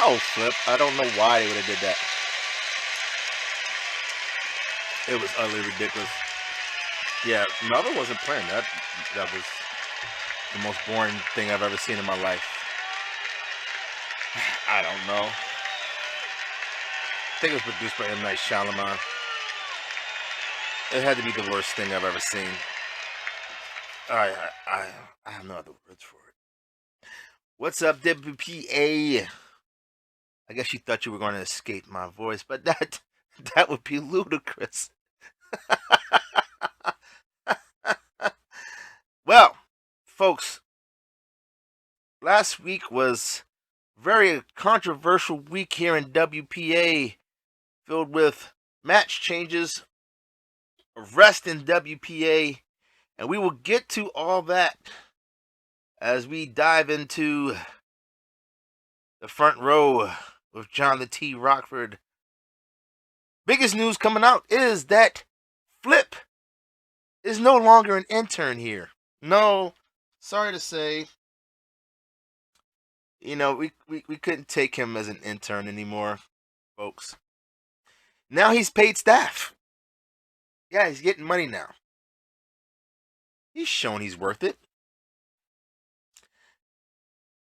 Wow, Flip. I don't know why they would have did that. It was utterly ridiculous. Yeah, Melvin wasn't playing. That was the most boring thing I've ever seen in my life. I don't know. I think it was produced by M. Night Shyamalan. It had to be the worst thing I've ever seen. I have no other words for it. What's up, WPA? I guess you thought you were going to escape my voice, but that would be ludicrous. Well, folks, last week was a very controversial week here in WPA, filled with match changes, arrest in WPA, and we will get to all that as we dive into the front row with Johnathan T. Rokford. Biggest news coming out is that Flip is no longer an intern here. No, sorry to say, we couldn't take him as an intern anymore, folks. Now he's paid staff. Yeah, he's getting money now. He's shown he's worth it.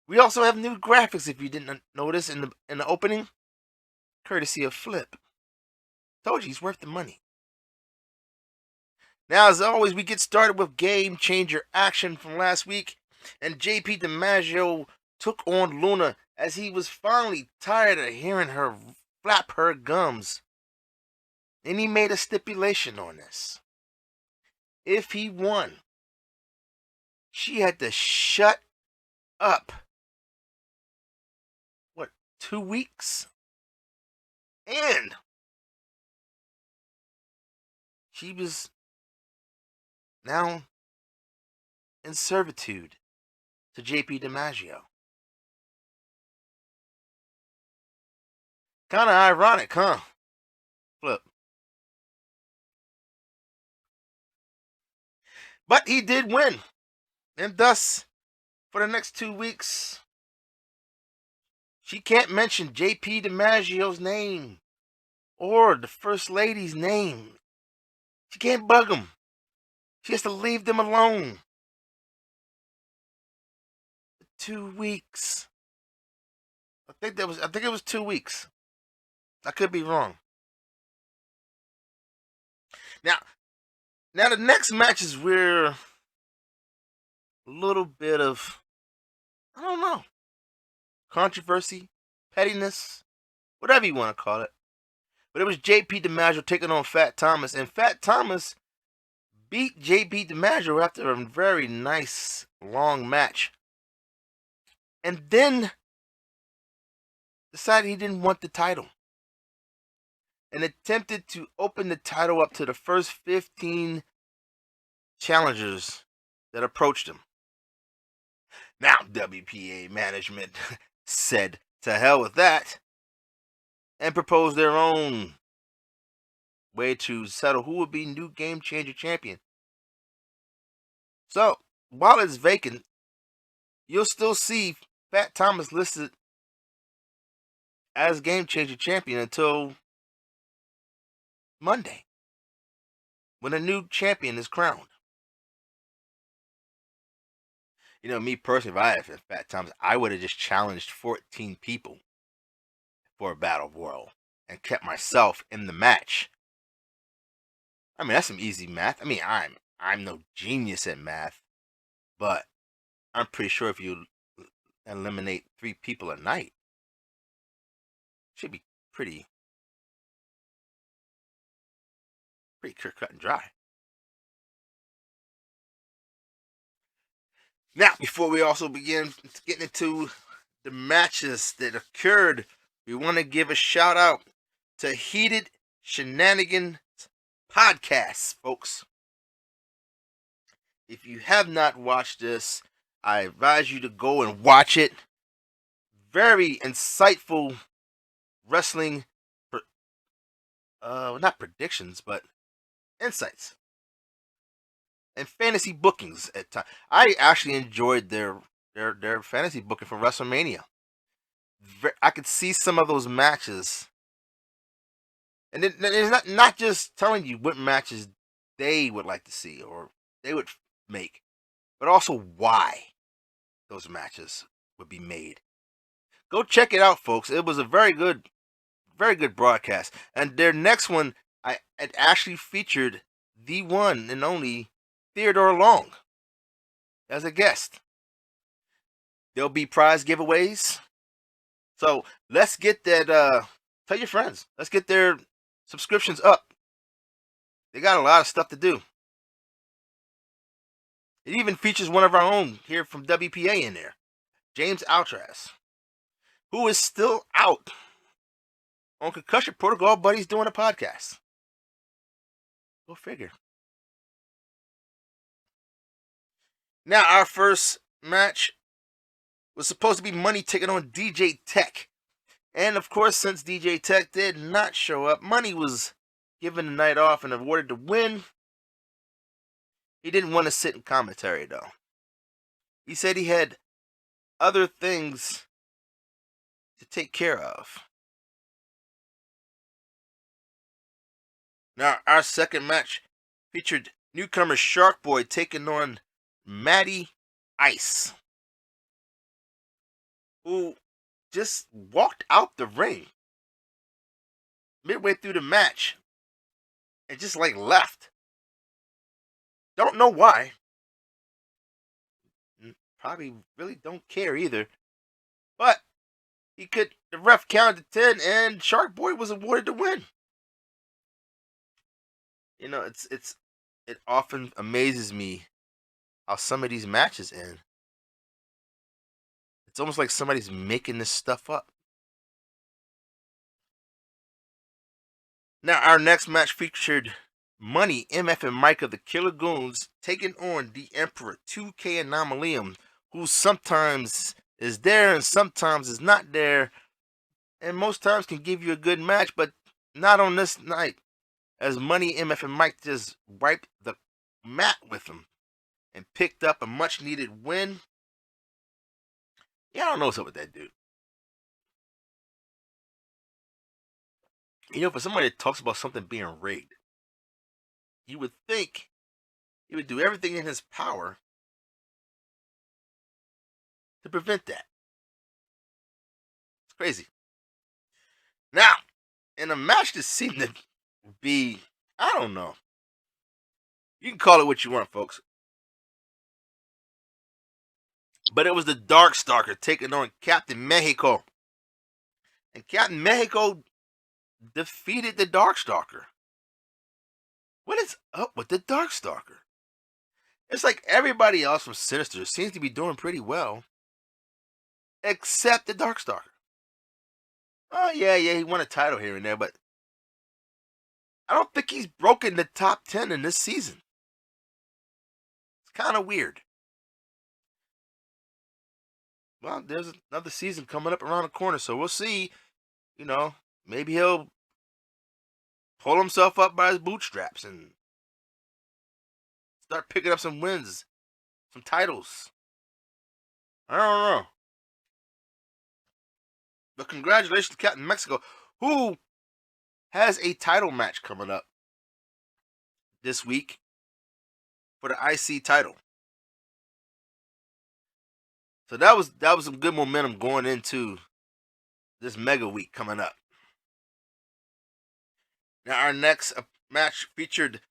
We also have new graphics, if you didn't notice, in the opening, courtesy of Flip. Told you he's worth the money. Now, as always, we get started with game changer action from last week, and JP DiMaggio took on Luna as he was finally tired of hearing her flap her gums. And he made a stipulation on this. If he won, she had to shut up. 2 weeks? And she was now in servitude to JP DiMaggio. Kind of ironic, huh? Flip. But he did win. And thus, for the next 2 weeks, she can't mention JP DiMaggio's name or the First Lady's name. She can't bug them. She has to leave them alone. 2 weeks. I think it was 2 weeks. I could be wrong. Now the next match is where a little bit of, I don't know, controversy, pettiness, whatever you want to call it. But it was JP DiMaggio taking on Fat Thomas, and Fat Thomas beat JP DiMaggio after a very nice long match. And then decided he didn't want the title. And attempted to open the title up to the first 15 challengers that approached him. Now, WPA management said to hell with that and proposed their own way to settle who would be new Game Changer champion. So, while it's vacant, you'll still see Fat Thomas listed as Game Changer champion until Monday, when a new champion is crowned. Me personally, if I had Fat Thomas, I would have just challenged 14 people for a battle royal and kept myself in the match. I mean, that's some easy math. I mean, I'm no genius at math, but I'm pretty sure if you eliminate 3 people a night, should be pretty clear cut and dry. Now, before we also begin getting into the matches that occurred, we want to give a shout out to Heated Shenanigans Podcasts, folks. If you have not watched this, I advise you to go and watch it. Very insightful wrestling, not predictions, but insights and fantasy bookings at times. I actually enjoyed their fantasy booking for WrestleMania. I could see some of those matches, and it's not just telling you what matches they would like to see or they would make, but also why those matches would be made. Go check it out, folks. It was a very good broadcast. And their next one, it actually featured the one and only Theodore Long as a guest. There'll be prize giveaways. So let's get that. Tell your friends. Let's get their subscriptions up. They got a lot of stuff to do. It even features one of our own here from WPA in there, James Altras, who is still out on concussion protocol, but he's doing a podcast. Go figure. Now, our first match was supposed to be Money taking on DJ Tech. And of course, since DJ Tech did not show up, Money was given the night off and awarded the win. He didn't want to sit in commentary, though. He said he had other things to take care of. Now, our second match featured newcomer Shark Boy taking on Matty Ice, who just walked out the ring midway through the match and just left. Don't know why. Probably really don't care either. But the ref counted to 10 and Shark Boy was awarded the win. You know, it often amazes me how some of these matches end. It's almost like somebody's making this stuff up. Now, our next match featured Money, MF, and Mike of the Killer Goons taking on the Emperor 2K Anomalium, who sometimes is there and sometimes is not there, and most times can give you a good match, but not on this night, as Money, MF, and Mike just wiped the mat with them and picked up a much needed win. Yeah, I don't know what's up with that dude. You know, for somebody that talks about something being rigged, you would think he would do everything in his power to prevent that. It's crazy. Now, in a match that seemed to be, I don't know. You can call it what you want, folks. But it was the Darkstalker taking on Captain Mexico. And Captain Mexico defeated the Darkstalker. What is up with the Darkstalker? It's like everybody else from Sinister seems to be doing pretty well, except the Darkstalker. Oh, yeah, he won a title here and there, but I don't think he's broken the top 10 in this season. It's kind of weird. Well, there's another season coming up around the corner, so we'll see. You know, maybe he'll pull himself up by his bootstraps and start picking up some wins, some titles. I don't know. But congratulations to Captain Mexico, who has a title match coming up this week for the IC title. So that was some good momentum going into this mega week coming up. Now our next match featured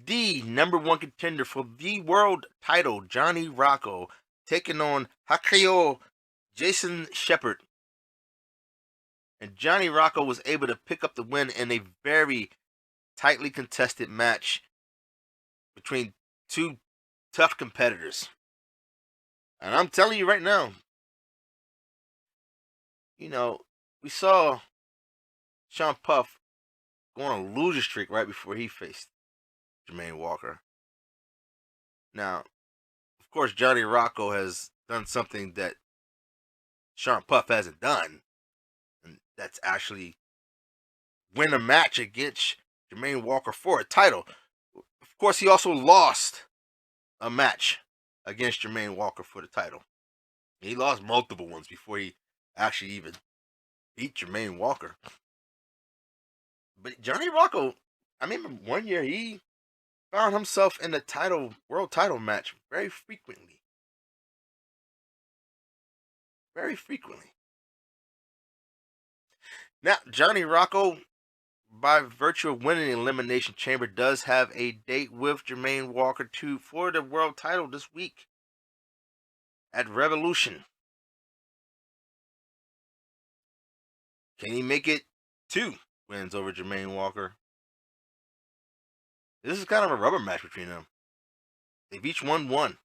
the number one contender for the world title, Johnny Rocco, taking on Hakeo Jason Shepard. And Johnny Rocco was able to pick up the win in a very tightly contested match between two tough competitors. And I'm telling you right now, you know, we saw Sean Puff go on a loser streak right before he faced Jermaine Walker. Now, of course, Johnny Rocco has done something that Sean Puff hasn't done, and that's actually win a match against Jermaine Walker for a title. Of course, he also lost a match against Jermaine Walker for the title. He lost multiple ones before he actually even beat Jermaine Walker. But Johnny Rocco, I remember one year he found himself in the world title match very frequently. Very frequently. Now, Johnny Rocco, by virtue of winning the Elimination Chamber, does have a date with Jermaine Walker for the world title this week at Revolution. Can he make it 2 wins over Jermaine Walker? This is kind of a rubber match between them. They've each won 1.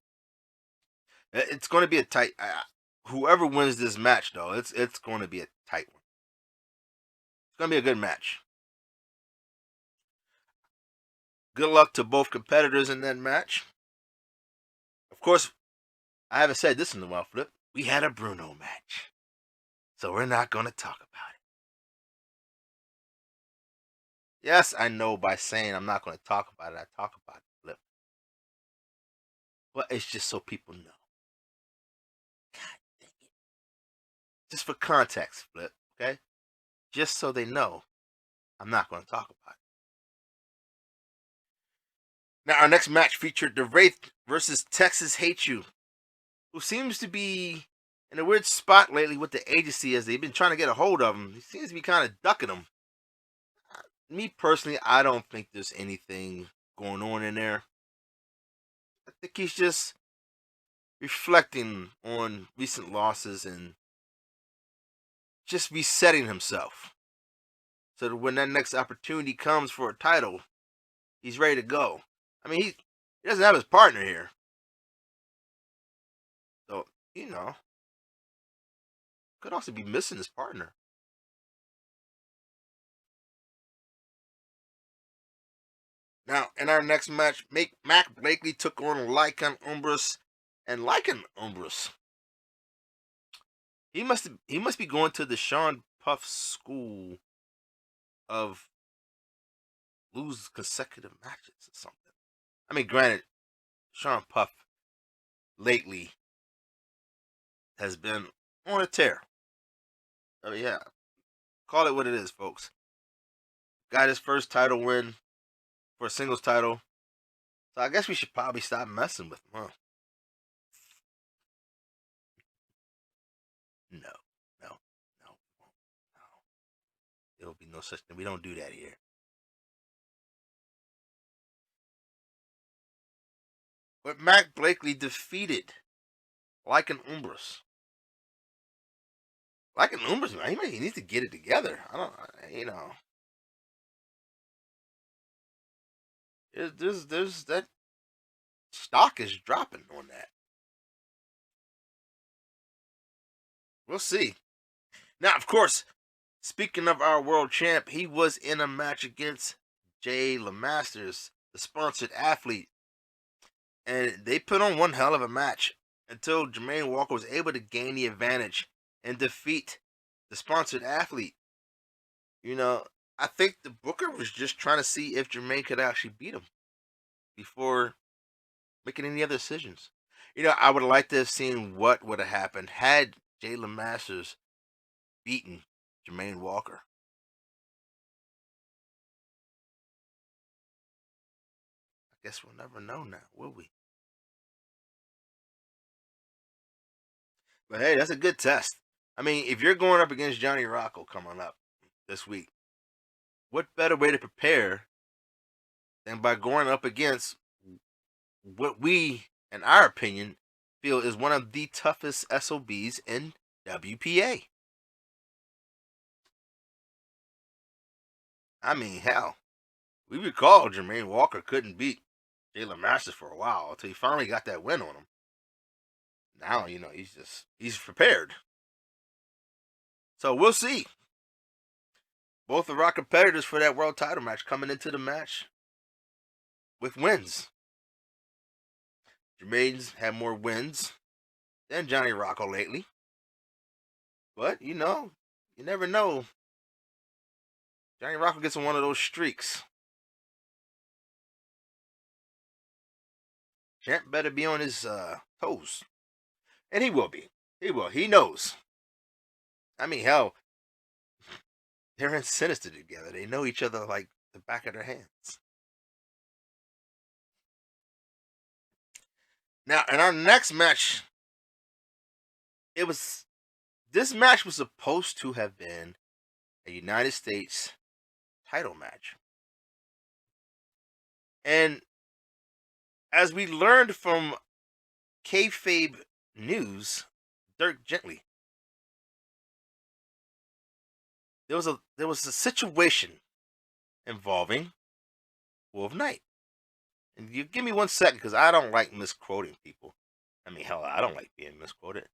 It's going to be a tight. Whoever wins this match, though, it's going to be a tight one. It's going to be a good match. Good luck to both competitors in that match. Of course, I haven't said this in a while, Flip. We had a Bruno match. So we're not going to talk about it. Yes, I know by saying I'm not going to talk about it, I talk about it, Flip. But it's just so people know. God dang it. Just for context, Flip, okay? Just so they know I'm not going to talk about it. Now, our next match featured The Wraith versus Texas Hate You, who seems to be in a weird spot lately with the agency as they've been trying to get a hold of him. He seems to be kind of ducking them. Me personally, I don't think there's anything going on in there. I think he's just reflecting on recent losses and just resetting himself so that when that next opportunity comes for a title, he's ready to go. I mean, he doesn't have his partner here. So, could also be missing his partner. Now, in our next match, Mac Blakely took on Lycan Umbris, and Lycan Umbris, he must be going to the Sean Puff school of lose consecutive matches or something. I mean, granted, Sean Puff lately has been on a tear. I mean, yeah, call it what it is, folks. Got his first title win for a singles title. So I guess we should probably stop messing with him, huh? No, no, no, no. There will be no such thing. We don't do that here. But Mac Blakely defeated Lycan Umbris. Lycan Umbris, man, he needs to get it together. I don't, there's that stock is dropping on that. We'll see. Now, of course, speaking of our world champ, he was in a match against Jay LeMasters, the sponsored athlete. And they put on one hell of a match until Jermaine Walker was able to gain the advantage and defeat the sponsored athlete. I think the Booker was just trying to see if Jermaine could actually beat him before making any other decisions. I would like to have seen what would have happened had Jalen Masters beaten Jermaine Walker. I guess we'll never know now, will we? But hey, that's a good test. I mean, if you're going up against Johnny Rocco coming up this week, what better way to prepare than by going up against what we, in our opinion, feel is one of the toughest SOBs in WPA? I mean, hell, we recall Jermaine Walker couldn't beat Jalen Masters for a while until he finally got that win on him. Now, he's prepared. So we'll see. Both of our competitors for that world title match coming into the match with wins. Jermaine's had more wins than Johnny Rocco lately. But, you never know. Johnny Rocco gets on one of those streaks. Champ better be on his toes. And he will be. He will. He knows. I mean, hell, They're in Sinister together. They know each other like the back of their hands. Now, in our next match, it was this match was supposed to have been a United States title match. And as we learned from kayfabe news, Dirk Gently, there was a situation involving Wolf Knight. And you give me 1 second because I don't like misquoting people. I mean, hell, I don't like being misquoted.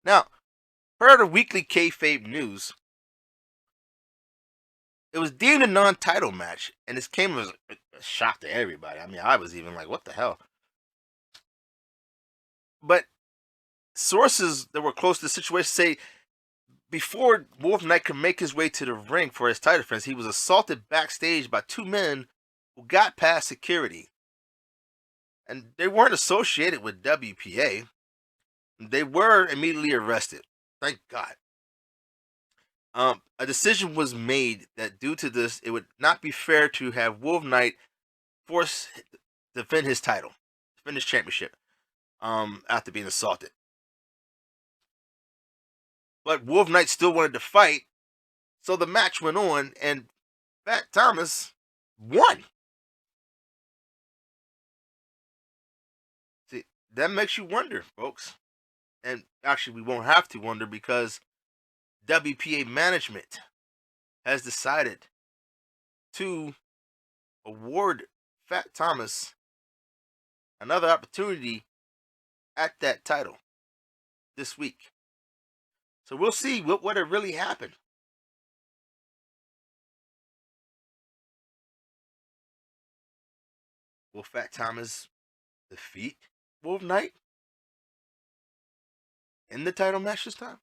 Now, per the weekly kayfabe news, it was deemed a non-title match, and this came as a shock to everybody. I mean, I was even like, "What the hell?" But sources that were close to the situation say before Wolf Knight could make his way to the ring for his title defense, he was assaulted backstage by two men who got past security, and they weren't associated with WPA. They were immediately arrested. Thank God. A decision was made that due to this, it would not be fair to have Wolf Knight force defend his title, defend his championship, after being assaulted. But Wolf Knight still wanted to fight, so the match went on, and Fat Thomas won. See, that makes you wonder, folks. And actually, we won't have to wonder because WPA management has decided to award Fat Thomas another opportunity at that title this week. So we'll see what really happened. Will Fat Thomas defeat Wolf Knight in the title match this time?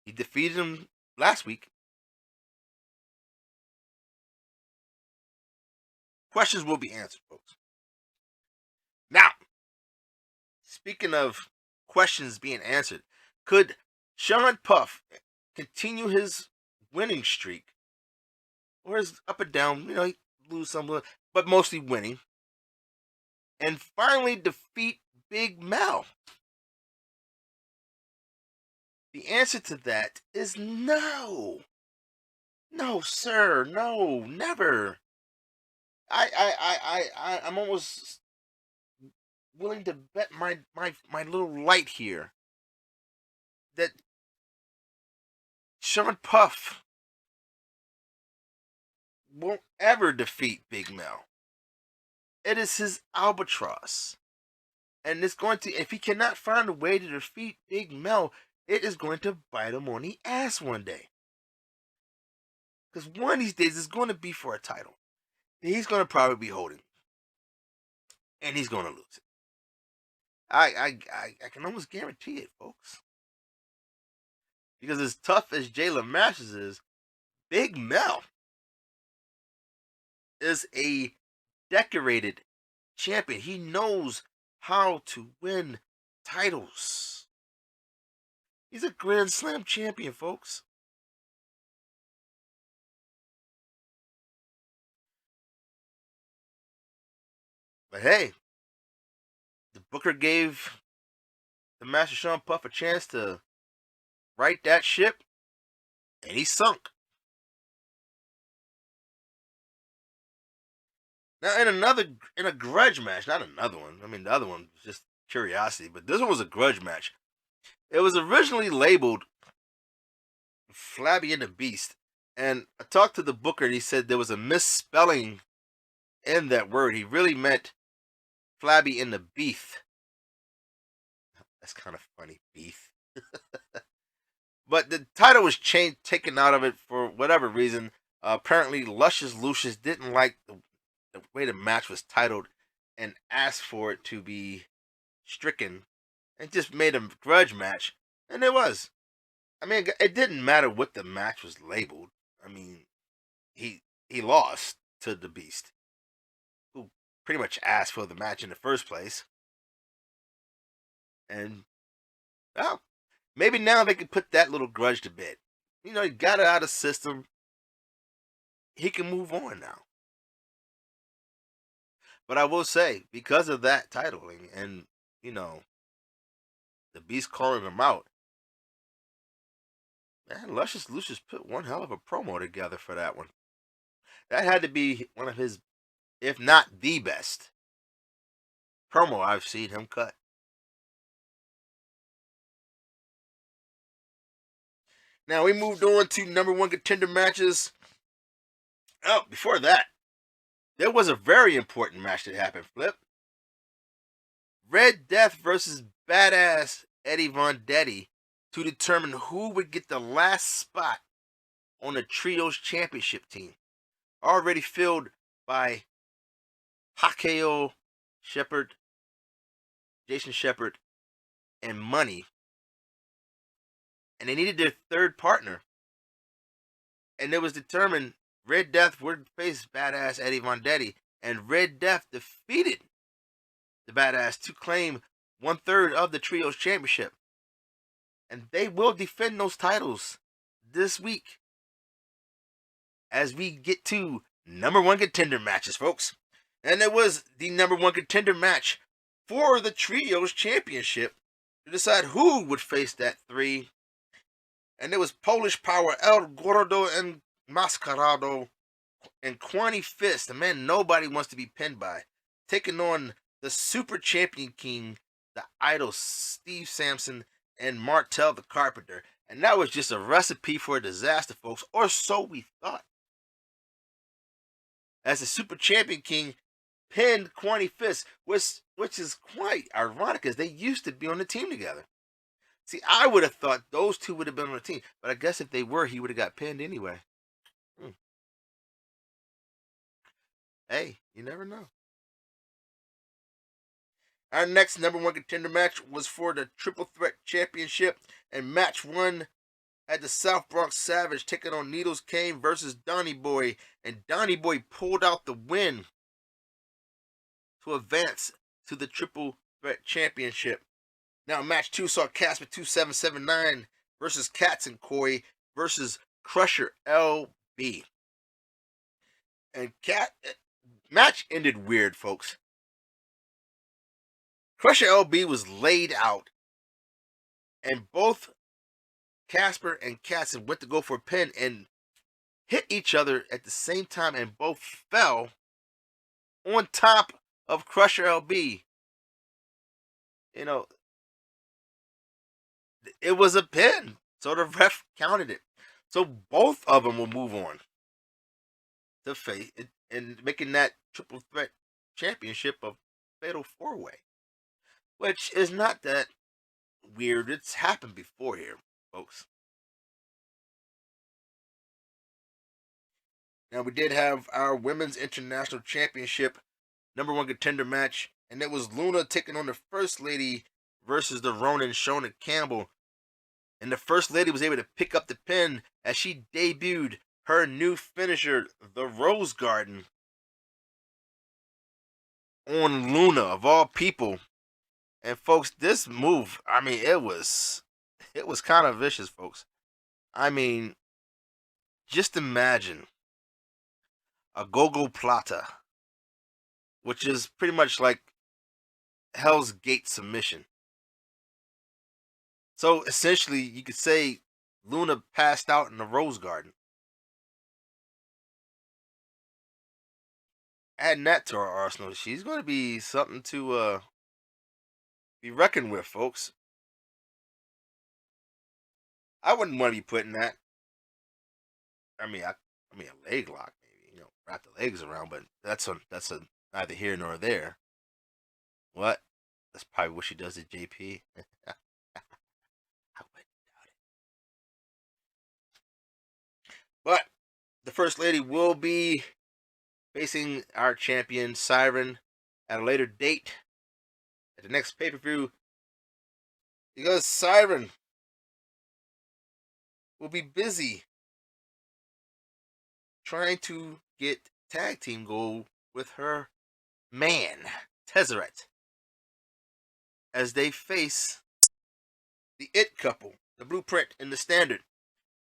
He defeated him last week. Questions will be answered, folks. Now, speaking of questions being answered, could Sean Puff continue his winning streak, or is up and down? You know, he lose some, but mostly winning, and finally defeat Big Mel? The answer to that is no. No, sir. No, never. I'm almost willing to bet my little light here that Sean Puff won't ever defeat Big Mel. It is his albatross. And it's going to, if he cannot find a way to defeat Big Mel, it is going to bite him on the ass one day. Because one of these days it's going to be for a title. He's going to probably be holding. And he's going to lose it. I can almost guarantee it, folks. Because as tough as Jayla Masters is, Big Mel is a decorated champion. He knows how to win titles. He's a Grand Slam champion, folks. But hey, the Booker gave the Master Sean Puff a chance to right that ship, and he sunk. Now, in a grudge match, not another one. I mean, the other one was just curiosity, but this one was a grudge match. It was originally labeled Flabby and the Beast, and I talked to the Booker, and he said there was a misspelling in that word. He really meant Flabby and the Beef. That's kind of funny, beef. But the title was changed, taken out of it for whatever reason. Apparently, Luscious Lucius didn't like the way the match was titled and asked for it to be stricken and just made a grudge match. And it was. I mean, it didn't matter what the match was labeled. I mean, he lost to the Beast, who pretty much asked for the match in the first place. And, well, Maybe now they can put that little grudge to bed. You know, he got it out of the system. He can move on now. But I will say, because of that titling and, you know, the Beast calling him out, man, Luscious Lucius put one hell of a promo together for that one. That had to be one of his, if not the best, promo I've seen him cut. Now we moved on to number one contender matches. Oh, before that, there was a very important match that happened, Flip. Red Death versus Badass Eddie Vendetti to determine who would get the last spot on the Trios Championship team. Already filled by Hakeo Shepard, Jason Shepard, and Money. And they needed their third partner. And it was determined Red Death would face Badass Eddie Vendetti. And Red Death defeated the Badass to claim 1/3 of the Trios Championship. And they will defend those titles this week as we get to number one contender matches, folks. And it was the number one contender match for the Trios Championship to decide who would face that three. And it was Polish Power, El Gordo and Mascarado, and Quani Fist, the man nobody wants to be pinned by, taking on the Super Champion King, the Idol Steve Sampson, and Martel the Carpenter. And that was just a recipe for a disaster, folks, or so we thought. As the Super Champion King pinned Quani Fist, which is quite ironic, as they used to be on the team together. See, I would have thought those two would have been on the team, but I guess if they were, he would have got pinned anyway. Hey, you never know. Our next number one contender match was for the Triple Threat Championship, and match one had the South Bronx Savage taking on Needles Kane versus Donny Boy, and Donny Boy pulled out the win to advance to the Triple Threat Championship. Now, match two saw Casper 2779 versus Cats and Koi versus Crusher LB. And match ended weird, folks. Crusher LB was laid out, and both Casper and Katzen went to go for a pin and hit each other at the same time, and both fell on top of Crusher LB. You know, it was a pin, so the ref counted it. So both of them will move on to fate and making that Triple Threat Championship a fatal four-way, which is not that weird. It's happened before here, folks. Now, we did have our Women's International Championship number one contender match, and it was Luna taking on the First Lady versus the Ronin Shona Campbell. And the First Lady was able to pick up the pin as she debuted her new finisher, the Rose Garden, on Luna, of all people. And folks, this move, I mean, it was kind of vicious, folks. I mean, just imagine a Gogo Plata, which is pretty much like Hell's Gate submission. So essentially, you could say Luna passed out in the Rose Garden. Adding that to our arsenal, she's going to be something to be reckoned with, folks. I wouldn't want to be putting that. I mean, a leg lock, maybe, wrap the legs around, but that's neither here nor there. What? That's probably what she does to JP. I wouldn't doubt it. But the First Lady will be facing our champion Siren at a later date at the next pay-per-view, because Siren will be busy trying to get tag team gold with her man, Tezzeret, as they face the It Couple, the Blueprint, and the Standard,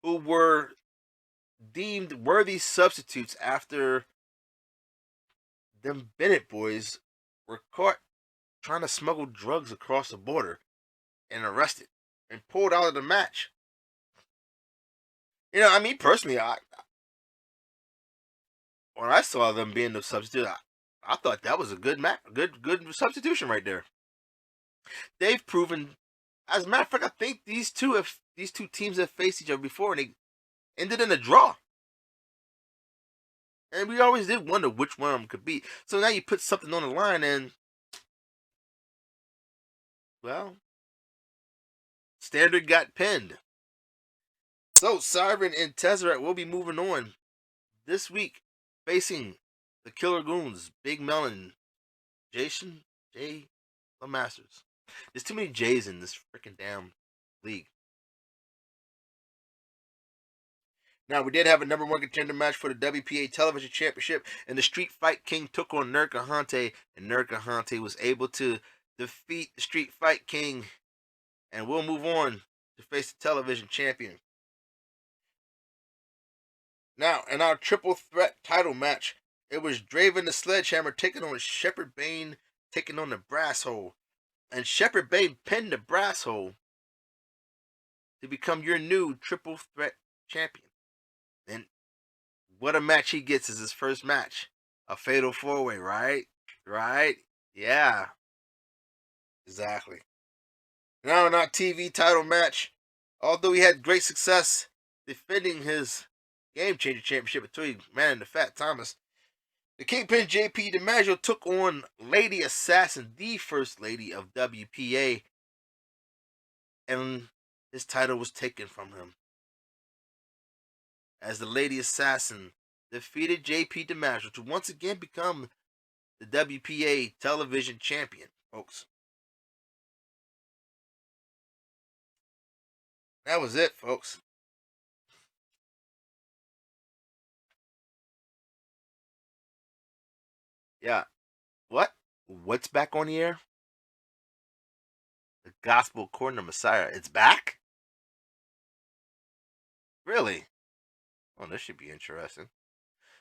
who were deemed worthy substitutes after them Bennett boys were caught trying to smuggle drugs across the border and arrested and pulled out of the match. You know, I mean, personally, when I saw them being the substitute, I thought that was a good good substitution right there. They've proven, as a matter of fact, I think these two teams have faced each other before, and they ended in a draw. And we always did wonder which one of them could beat. So now you put something on the line, and well, Standard got pinned. So Siren and Tezzeret will be moving on this week, facing the Killer Goons, Big Mel and Jason J. LeMasters. There's too many J's in this freaking damn league. Now, we did have a number one contender match for the WPA Television Championship, and the Street Fight King took on Nurkahante, and Nurkahante was able to defeat the Street Fight King, and we'll move on to face the television champion. Now, in our triple threat title match, it was Draven the Sledgehammer taking on Shepherd Bane, taking on the Brass Hole. And Shepherd Bane pinned the Brass Hole to become your new triple threat champion. And what a match he gets is his first match. A fatal four-way, right? Right? Yeah. Exactly. Now in our TV title match, although he had great success defending his Game Changer Championship between Man and the Fat Thomas, the Kingpin JP DiMaggio took on Lady Assassin, the First Lady of WPA, and his title was taken from him, as the Lady Assassin defeated JP DiMaggio to once again become the WPA Television Champion, folks. That was it, folks. Yeah. What? What's back on the air? The Gospel According to Messiah. It's back? Really? Oh, this should be interesting.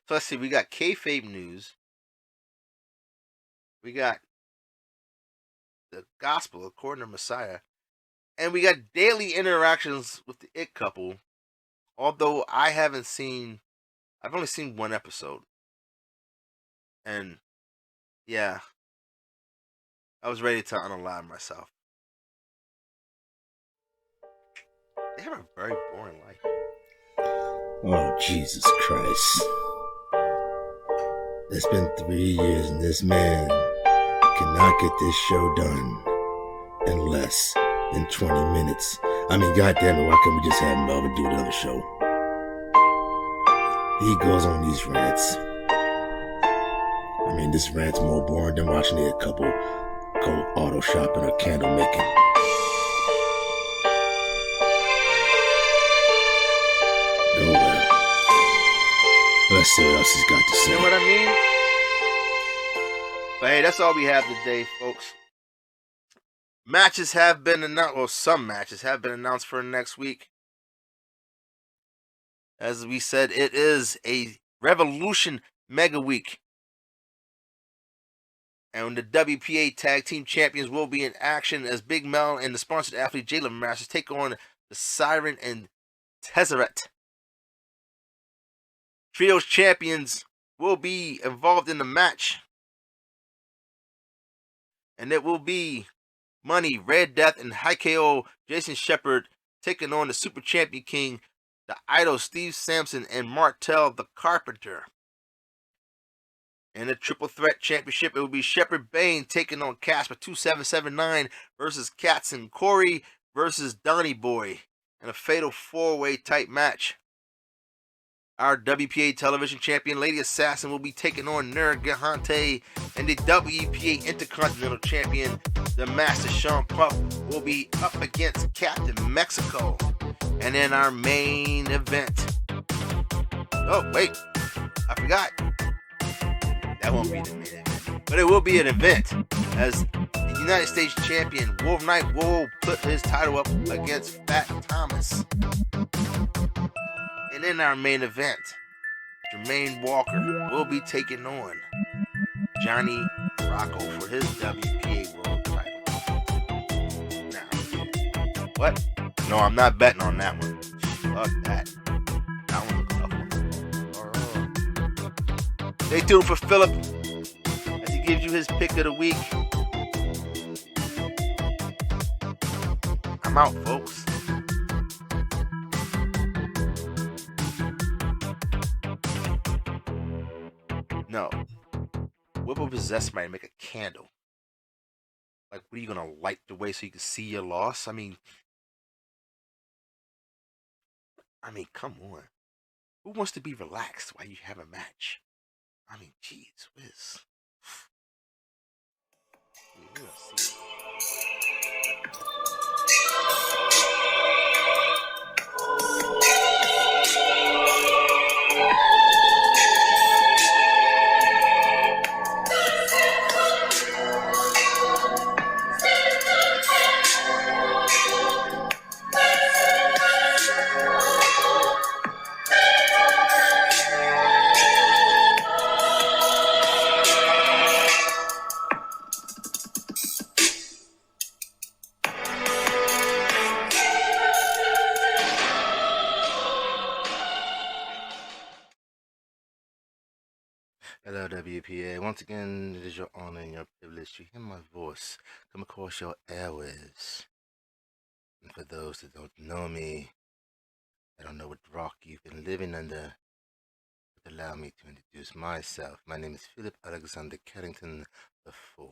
So let's see. We got kayfabe news. We got the Gospel According to Messiah. And we got daily interactions with the It Couple. Although I've only seen one episode. And yeah, I was ready to unalive myself. They have a very boring life. Oh, Jesus Christ. It's been 3 years and this man cannot get this show done in less than 20 minutes. I mean, goddamn it, why can't we just have Melvin do another show? He goes on these rants. I mean, this rant's more boring than watching a couple go auto shopping or candle making. Oh well. Let's see what else he's got to say. You know what I mean? But hey, that's all we have today, folks. Matches have been announced. Well, some matches have been announced for next week. As we said, it is a Revolution Mega Week. And the WPA Tag Team Champions will be in action as Big Mel and the sponsored athlete Jalen Masters take on the Siren and Tezzeret. Trios champions will be involved in the match. And it will be Money, Red Death, and High KO Jason Shepard taking on the Super Champion King, the Idol Steve Sampson, and Martel the Carpenter. In the Triple Threat Championship, it will be Shepherd Bane taking on Casper 2779 versus Cats and Corey versus Donnie Boy in a fatal four-way type match. Our WPA Television Champion Lady Assassin will be taking on Nurkahante, and the WPA Intercontinental Champion, the Master Sean Puff, will be up against Captain Mexico. And in our main event, oh wait, I forgot. That won't be the main event, but it will be an event as the United States champion Wolf Knight will put his title up against Fat Thomas. And in our main event, Jermaine Walker will be taking on Johnny Rocco for his WPA World title. Now, what? No, I'm not betting on that one. Fuck that. That one's a tough one. Stay tuned for Philip as he gives you his pick of the week. I'm out, folks. No. What would possess somebody to make a candle? Like, what are you gonna light the way so you can see your loss? I mean, come on. Who wants to be relaxed while you have a match? I mean, jeez whiz. We'll see. Hello, WPA. Once again, it is your honor and your privilege to hear my voice come across your airwaves. And for those that don't know me, I don't know what rock you've been living under, but allow me to introduce myself. My name is Philip Alexander Carrington IV.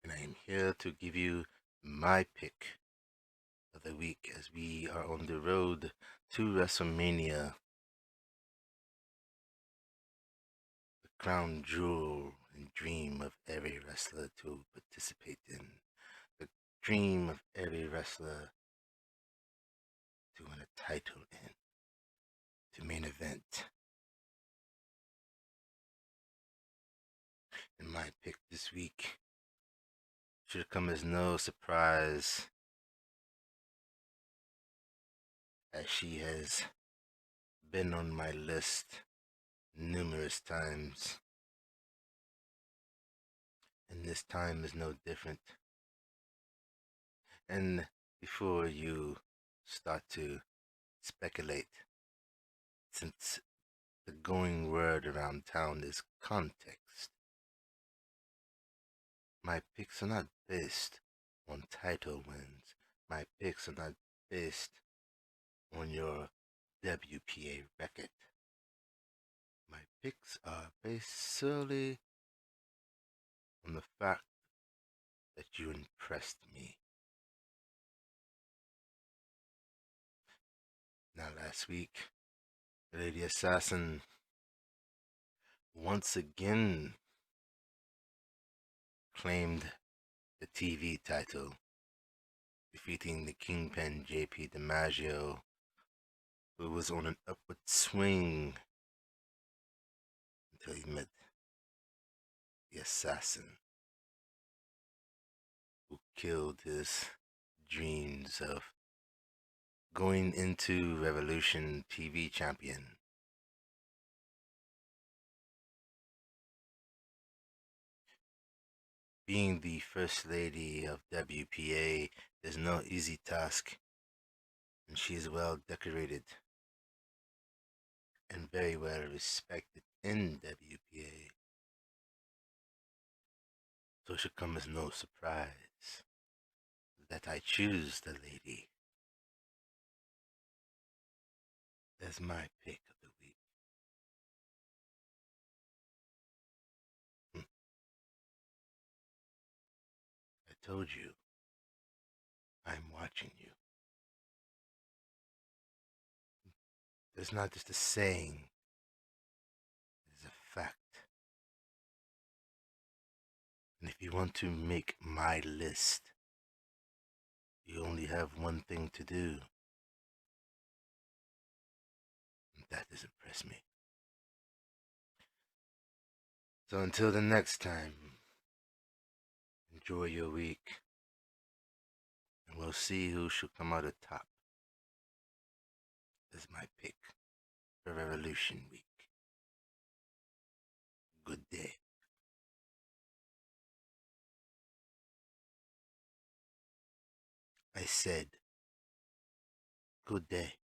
And I am here to give you my pick of the week as we are on the road to WrestleMania. Crown jewel and dream of every wrestler to participate in. The dream of every wrestler to win a title in. To main event. And my pick this week should come as no surprise, as she has been on my list numerous times, and this time is no different. And before you start to speculate, since the going word around town is context, my picks are not based on title wins. My picks are not based on your WPA record. My picks are based solely on the fact that you impressed me. Now, last week, Lady Assassin once again claimed the TV title, defeating the Kingpin JP DiMaggio, who was on an upward swing until he met the assassin who killed his dreams of going into Revolution TV champion. Being the First Lady of WPA is no easy task, and she is well decorated and very well respected in WPA. So it should come as no surprise that I choose the lady as my pick of the week. I told you, I'm watching you. It's not just a saying, it's a fact. And if you want to make my list, you only have one thing to do. And that is impress me. So until the next time, Enjoy your week. And we'll see who should come out of top. This is my pick for Revolution Week. Good day. I said, good day.